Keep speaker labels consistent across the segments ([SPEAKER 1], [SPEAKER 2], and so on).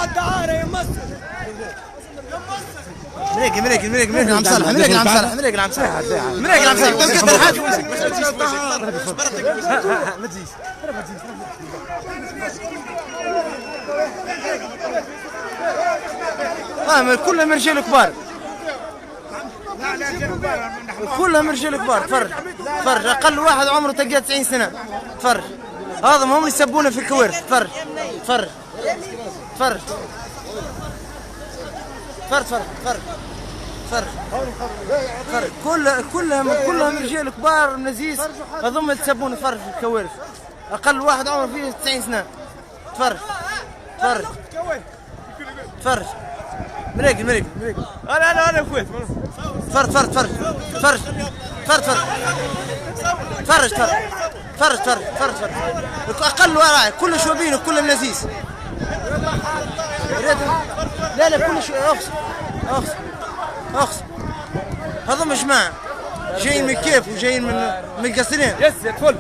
[SPEAKER 1] الدعاره يا مصر.
[SPEAKER 2] مريق عم صالح مريق عم صالح ما تجيش كلهم رجال كبار كلهم رجال كبار. تفرج اقل واحد عمره تلقى 90 سنه. تفرج هذا هم اللي يسبونا في الكوارث. تفرج كلهم رجال كبار منزيس هذوما اللي تسبونا. تفرج في الكوارث اقل واحد عمره فيه 90 سنه. تفرج مريق
[SPEAKER 1] انا كويس.
[SPEAKER 2] فرج اقل واحد كل شوبين وكل منزيس. لا كل شيء اخس هذوما جماعه جايين من كيف وجايين من القصرين.
[SPEAKER 1] يس يا طفل.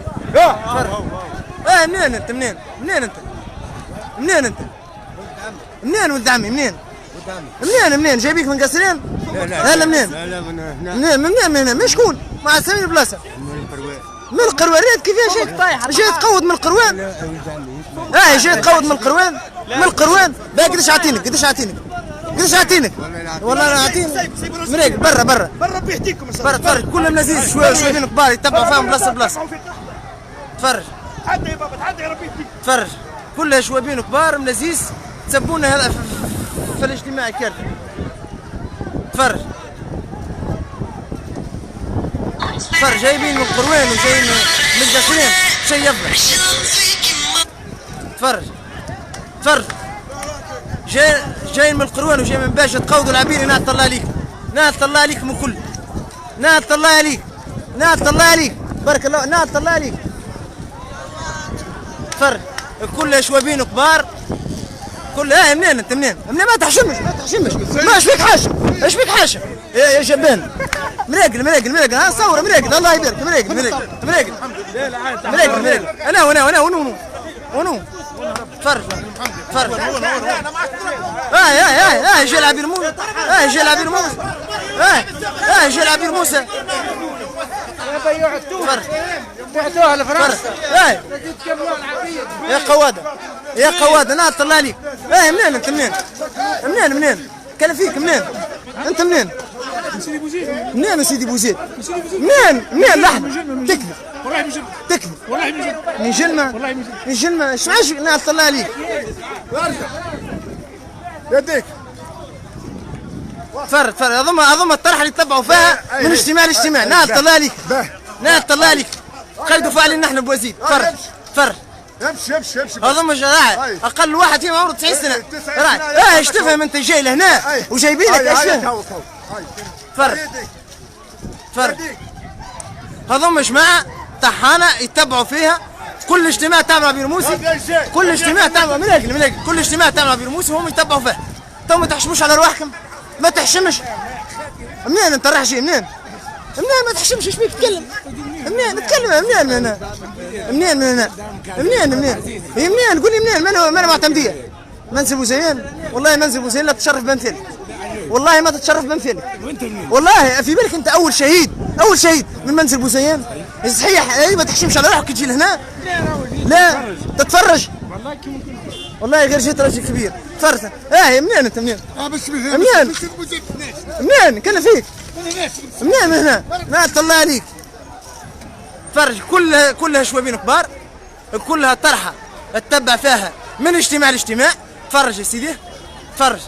[SPEAKER 2] منين انت منين ولد عمي منين جايبيك من قصرين؟ لا منين؟ لا من هنا من شكون؟ مع سامي البلاصه من القروان. كيفاش جاي تقود من القروان؟ جاي تقود من القروان باهي قداش عطينك والله انا عطينك مريق برا
[SPEAKER 1] بيهديكم
[SPEAKER 2] تفرج كلهم لذيذ شويه من كبار يتبعوا فيهم بلاصه. تفرج
[SPEAKER 1] تعدى يا بابا تعدى يا ربي يهديك.
[SPEAKER 2] تفرج كلها شوابين كبار ملازيز تسبونا هذا في الاجتماع كارثه. تفرج جايبين من قروان وجايين من القصرين شيء يفضل. تفرج جايين من القروان وجايين من باشا تقودوا العبير. نعت الله عليكم الكل. نعت الله عليك بارك الله. نعت الله عليك. تفرج كلها شوابين كبار كلها. منين انت منين ما تحشمش ما ايش فيك حاشم يا جبان. مريق ها صور مريق الله يبارك. مريق انا ونو تفرج جا العبير موسى جا العبير موسى
[SPEAKER 1] بعتوها لفرنسا.
[SPEAKER 2] يا قواده نعت الله عليك. منين انت منين كان فيك منين انت منين يا سيدي بوزيد منين لحظه تكذب من جلمه ايش نعت الله عليك.
[SPEAKER 1] يديك
[SPEAKER 2] فرد اظن الطرح اللي تبعوا فيها من اجتماع لاجتماع. نعت الله عليك قيدوا فاعلين نحن بوزيد. فرد
[SPEAKER 1] امشي
[SPEAKER 2] اظن اقل واحد فيهم عمره 90 سنه. ايش تفهم انت جاي لهنا وجايبينك ايش فاهم؟ فرد هذوما جماعه طحانه يتبعوا فيها كل اجتماع تابع عبير موسى. كل اجتماع تابع عبير موسى وهم يتبعوا فيها. تو ما تحشموش على رواحكم ما تحشمش. منين انت رايح جاي منين ما تحشمش. ايش بيك تتكلم منين نتكلم منين قول لي منين. ما انا معتمديه منزل بوزيان. والله منزل بوزيان لا تشرف بامثالك. والله ما تتشرف بامثالك. والله في بالك انت اول شهيد من منزل بوزيان. صحيح ما تحشمش على روحك تجي لهنا. لا تتفرج والله غير جيت راجل كبير. تفرج منين انت منين كان فيك منين هنا. نعت الله عليك. تفرج كلها شوابين كبار كلها طرحه تتبع فيها من اجتماع لاجتماع. تفرج يا سيدي تفرج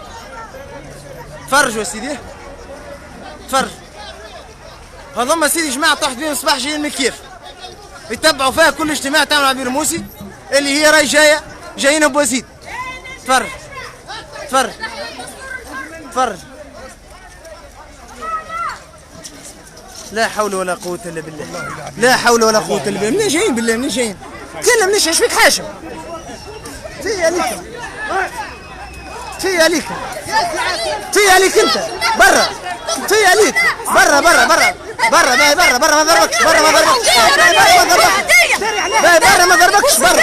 [SPEAKER 2] يا سيدي. هذوما سيدي جماعه طاحت بهم الصباح جايين من كيف يتبعوا فيها كل اجتماع تعمل عبير موسي اللي هي راي جايين بوزيد. تفرج لا حول ولا قوة الا بالله. منين جايين كلهم ايش فيك حاشم في عليك انت برا ما ضربكش برا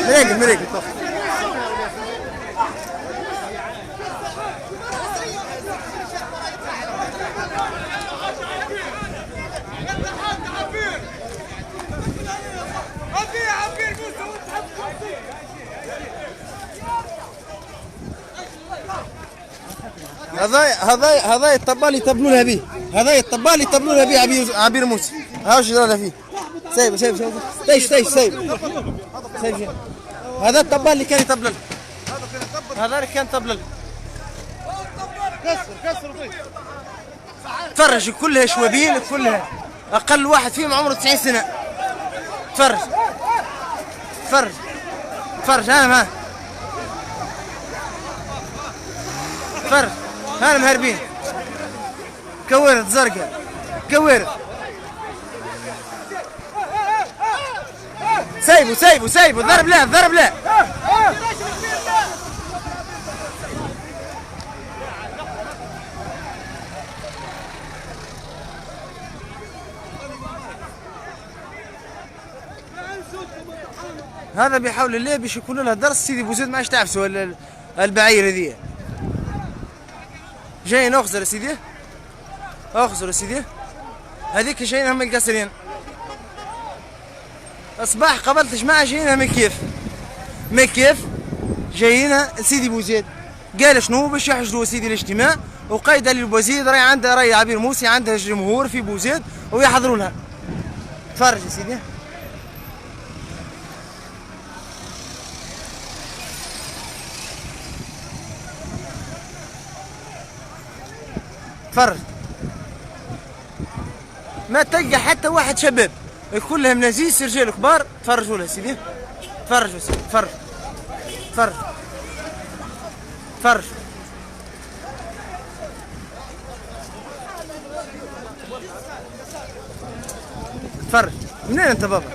[SPEAKER 2] مريقل مريقل. هذا الطبال يطبلوا لها به، هذا الطبال يطبلوا لها به عبير موسى. ها وش دار فيه؟ سيب سيب سيب تيش تيش سيب سيب. هذا الطبال اللي كان يطبل، هذا اللي كان يطبل. كسر تفرج كلها شوابين، كلها اقل واحد فيهم عمره 90 سنه. تفرج تفرج تفرج. ها تفرج. ها مهربين كوارث زرقاء كوارث. سيبوا سيبوا سيبوا. ضرب لا ضرب لا. هذا بحول الله باش يكون لها درس. سيدي بوزيد ما عادش تعفسوا البعير هذيا. جايين اخزر سيدي، اخزر سيدي. هذيك جايين هم القصرين. اصباح قبل جماعه جايين من كيف من كيف جايين. سيدي بوزيد قال شنو باش يحشدوا سيدي الاجتماع، وقيد للبوزيد راهي عنده راهي عبير موسي عنده جمهور في بوزيد ويحضروا لها. تفرج يا سيدي. تفرج. ما تلقى حتى واحد شباب، كلهم نزيس رجال كبار. تفرجوا له سيدي. تفرجوا سيدي. تفرج تفرج تفرج. تفرج. منين انت بابا؟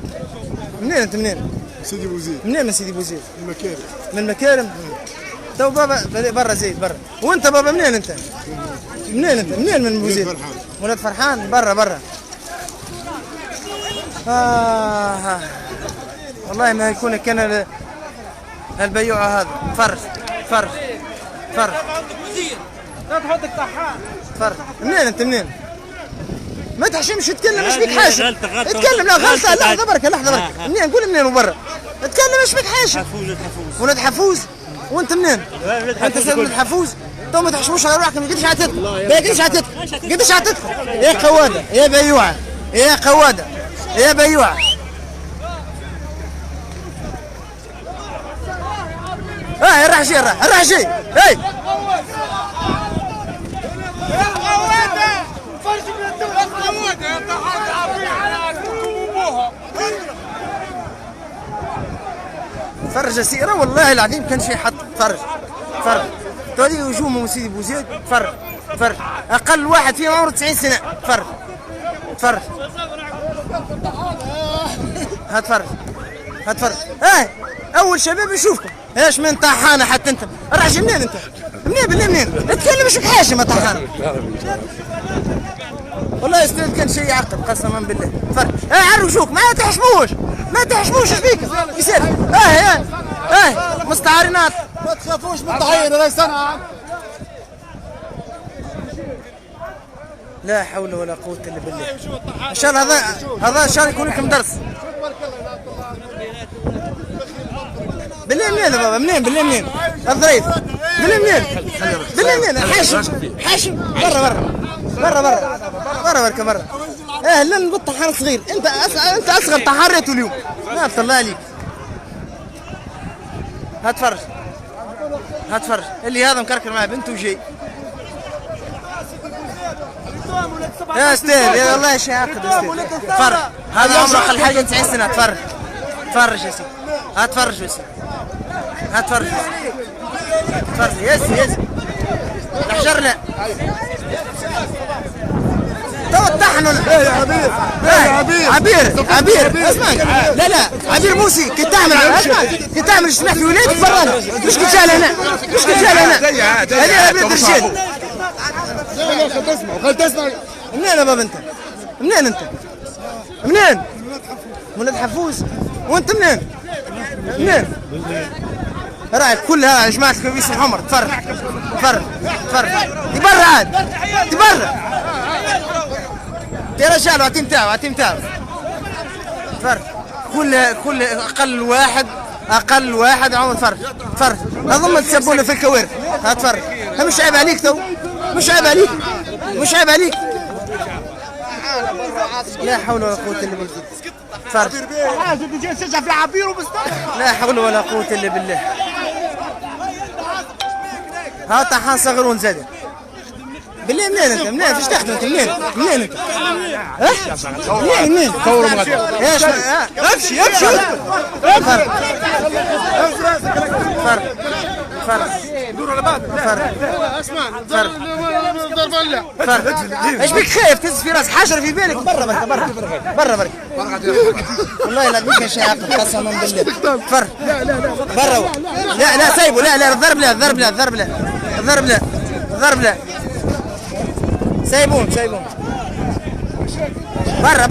[SPEAKER 2] منين انت منين؟
[SPEAKER 1] سيدي بوزيد.
[SPEAKER 2] منين من سيدي بوزيد؟
[SPEAKER 1] من المكارم.
[SPEAKER 2] من المكارم. تو بابا برا زيد برا. وانت بابا منين انت؟ منين انت؟ منين من بوزيد؟
[SPEAKER 1] ولاد فرحان.
[SPEAKER 2] ولاد فرحان. برا برا. والله ما يكون كان البيوع هذا. فرج فرج فرج.
[SPEAKER 1] لا تحطك طحان.
[SPEAKER 2] فرج. منين انت منين؟ ما تحشمش تتكلم. مش بيك حاشم. اتكلم. لا غلطه. لحظه بركه لحظه بركه. منين؟ قول منين وبرا. اتكلم. مش بيك حاشم. ولاد حفوز. وانت منين؟ انت سيد ولاد حفوز. تو ما تحشموش على روحك. ما قديش عتدخل. قديش عتدخل. قديش عتدخل. يا قواده يا بيوعه يا قواده يا بيوعه. راح شي راح شي. هاي فرج سيره والله العظيم كان شي حط. فرج فرج. تولي هجومهم سيدي بوزيد. فرج فرج. اقل واحد فيهم عمره 90 سنه. فرج فرج. هتفرج هتفرج. اول شباب نشوفكم. ايش من طحانه حتى انت. الرحش منين انت؟ منين اتكلم. مش حاشم طحانه. والله استاذ كان شيء يعقد قسما بالله. فرج. عرجوك ما تحشموش ما تحشموش. ايش فيك يصير؟ مستعارينات.
[SPEAKER 1] ما تخافوش من التحير. راهي صنعاء.
[SPEAKER 2] لا حول ولا قوة الا بالله. ان شاء الله هذا ان شاء الله يكون لكم درس. بالله منين يا بابا؟ منين بالله منين؟ الضريف. بالله منين؟ بالله منين؟ حاشم برا برا. لن بالطحان صغير. انت اصغر طحان ريته اليوم. ما الله عليك. هتفرج اللي هذا مكركر مع بنته وجاي. يا استاذ يا والله شيء عقد. تفرج. هذا عمره اقل حاجه 90 سنه. تفرج يا سيدي. هتفرج يا سيدي. هتفرج تفرج. يس احجر لا. تو الطحن
[SPEAKER 1] يا عبير.
[SPEAKER 2] عبير اسمعك. لا عبير موسي كنت تعمل اجتماع في ولايتك برا. مش كنت جاي هنا. هذه بلاد الرجال.
[SPEAKER 1] خل تسمع.
[SPEAKER 2] منين يا بابا انت؟ منين؟ ولاد حفوز. وانت منين؟ منين؟ رايك كلها يا جماعة الكوابيس الحمر. تفرج تفرج تفرج. تبرع عاد تبرع يا رجال. وعطي نتاعو تفرج. كل اقل واحد عمر. تفرج تفرج. اظن تسبونا في الكوارث. ها تفرج. مش عيب عليك تو؟ مش عيب عليك. لا حول ولا قوة الا بالله. تفرج. لا حول ولا قوة الا بالله. ها طحان صغرون زاد. بالله منين انت؟ منين فاش تخدم انت؟ منين انت؟ منين؟ كورة مغادرة. ايش؟ امشي. فرق. دور على بعض. اسمع. ايش بك خايف تهز في راسك حجر في بالك؟ برا والله لا بيك شيء عقل قسما بالله. فرق. برا. لا سايبه. لا الضرب لا. سايبون برا.